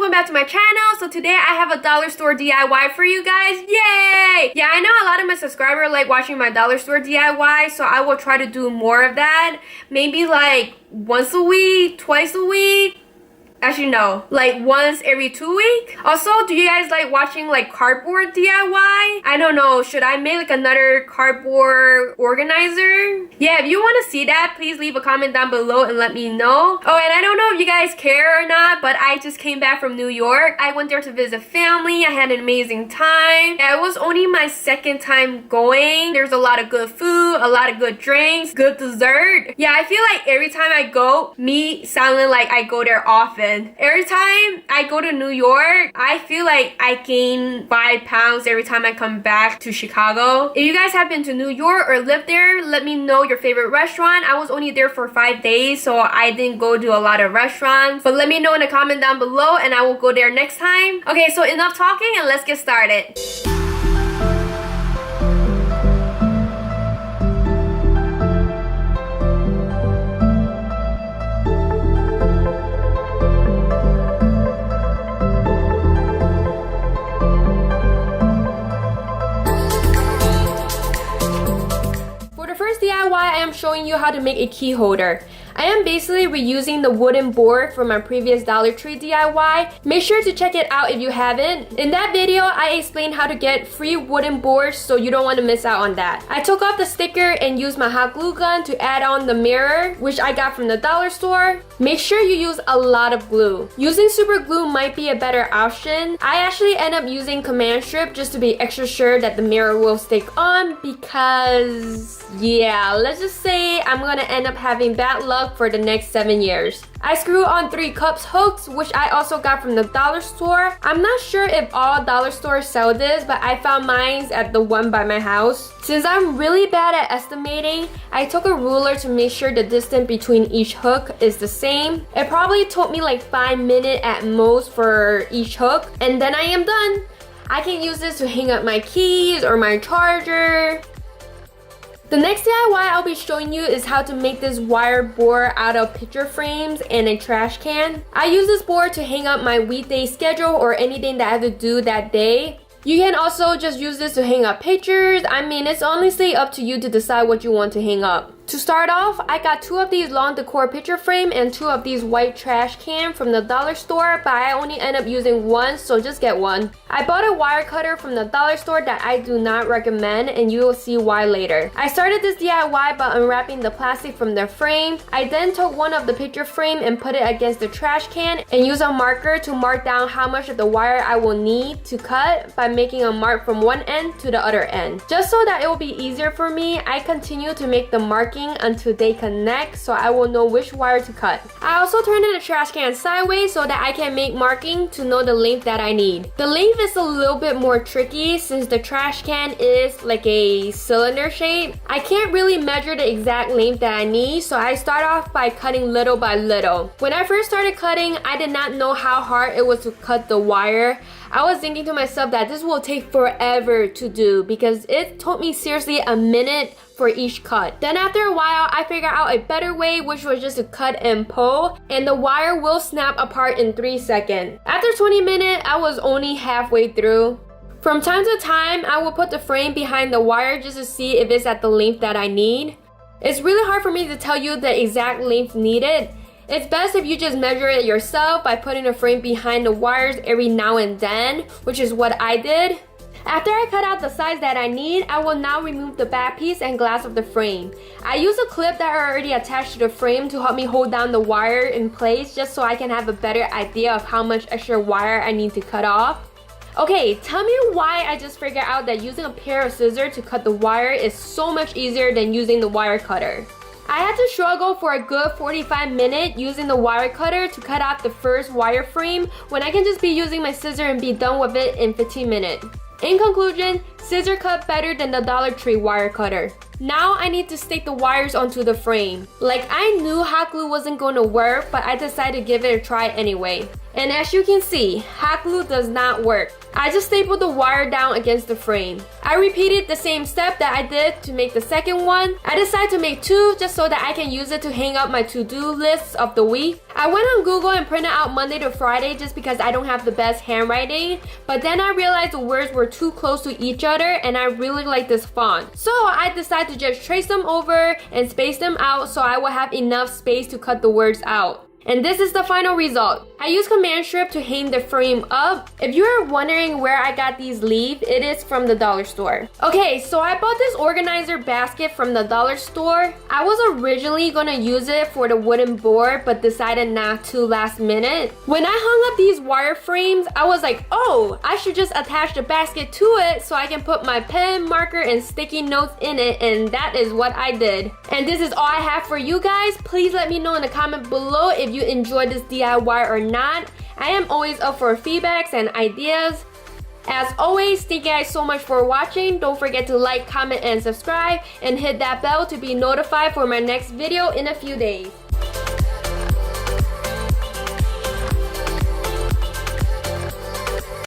welcome back to my channel. So today I have a dollar store DIY for you guys. Yay! Yeah, I know a lot of my subscribers like watching my dollar store DIY, so I will try to do more of that. Maybe like once a week, twice a week. Actually, no, like once every 2 weeks. Also, do you guys like watching like cardboard DIY? I don't know, should I make like another cardboard organizer? Yeah, if you want to see that, please leave a comment down below and let me know. Oh, and I don't know if you guys care or not, but I just came back from New York. I went there to visit family. I had an amazing time. Yeah, it was only my second time going. There's a lot of good food, a lot of good drinks, good dessert. Yeah, I feel like every time I go, me sounding like I go there often. Every time I go to New York, I feel like I gain 5 pounds every time I come back to Chicago. If you guys have been to New York or lived there, let me know your favorite restaurant. I was only there for 5 days, so I didn't go to a lot of restaurants. But let me know in the comment down below and I will go there next time. Okay, so enough talking and let's get started. DIY, I am showing you how to make a key holder. I am basically reusing the wooden board from my previous Dollar Tree DIY. Make sure to check it out if you haven't. In that video, I explained how to get free wooden boards, so you don't want to miss out on that. I took off the sticker and used my hot glue gun to add on the mirror, which I got from the dollar store. Make sure you use a lot of glue. Using super glue might be a better option. I actually end up using command strip just to be extra sure that the mirror will stick on because, yeah, let's just say I'm gonna end up having bad luck for the next 7 years. I screw on 3 cups hooks, which I also got from the dollar store. I'm not sure if all dollar stores sell this, but I found mine at the one by my house. Since I'm really bad at estimating, I took a ruler to make sure the distance between each hook is the same. It probably took me like 5 minutes at most for each hook, and then I am done. I can use this to hang up my keys or my charger. The next DIY I'll be showing you is how to make this wire board out of picture frames and a trash can. I use this board to hang up my weekday schedule or anything that I have to do that day. You can also just use this to hang up pictures. I mean, it's honestly up to you to decide what you want to hang up. To start off, I got 2 of these long decor picture frame and 2 of these white trash can from the dollar store, but I only end up using 1, so just get 1. I bought a wire cutter from the dollar store that I do not recommend, and you will see why later. I started this DIY by unwrapping the plastic from the frame. I then took one of the picture frame and put it against the trash can and use a marker to mark down how much of the wire I will need to cut by making a mark from one end to the other end. Just so that it will be easier for me, I continue to make the marking until they connect, so I will know which wire to cut. I also turned the trash can sideways so that I can make marking to know the length that I need. The length is a little bit more tricky since the trash can is like a cylinder shape. I can't really measure the exact length that I need, so I start off by cutting little by little. When I first started cutting, I did not know how hard it was to cut the wire. I was thinking to myself that this will take forever to do because it took me seriously a minute for each cut. Then after a while, I figured out a better way, which was just to cut and pull, and the wire will snap apart in 3 seconds. After 20 minutes, I was only halfway through. From time to time, I will put the frame behind the wire just to see if it's at the length that I need. It's really hard for me to tell you the exact length needed. It's best if you just measure it yourself by putting a frame behind the wires every now and then, which is what I did. After I cut out the size that I need, I will now remove the back piece and glass of the frame. I use a clip that are already attached to the frame to help me hold down the wire in place just so I can have a better idea of how much extra wire I need to cut off. Okay, tell me why I just figured out that using a pair of scissors to cut the wire is so much easier than using the wire cutter. I had to struggle for a good 45 minutes using the wire cutter to cut out the first wire frame when I can just be using my scissor and be done with it in 15 minutes. In conclusion, scissor cut better than the Dollar Tree wire cutter. Now I need to stick the wires onto the frame. Like, I knew hot glue wasn't going to work, but I decided to give it a try anyway. And as you can see, hot glue does not work. I just stapled the wire down against the frame. I repeated the same step that I did to make the second one. I decided to make 2 just so that I can use it to hang up my to-do lists of the week. I went on Google and printed out Monday to Friday just because I don't have the best handwriting. But then I realized the words were too close to each other and I really like this font. So I decided to just trace them over and space them out so I will have enough space to cut the words out. And this is the final result. I used command strip to hang the frame up. If you're wondering where I got these leaves, it is from the dollar store. Okay, so I bought this organizer basket from the dollar store. I was originally gonna use it for the wooden board, but decided not to last minute. When I hung up these wire frames, I was like, oh, I should just attach the basket to it so I can put my pen, marker, and sticky notes in it, and that is what I did. And this is all I have for you guys. Please let me know in the comment below if you enjoyed this DIY or not. I am always up for feedbacks and ideas. As always, thank you guys so much for watching. Don't forget to like, comment, and subscribe, and hit that bell to be notified for my next video in a few days.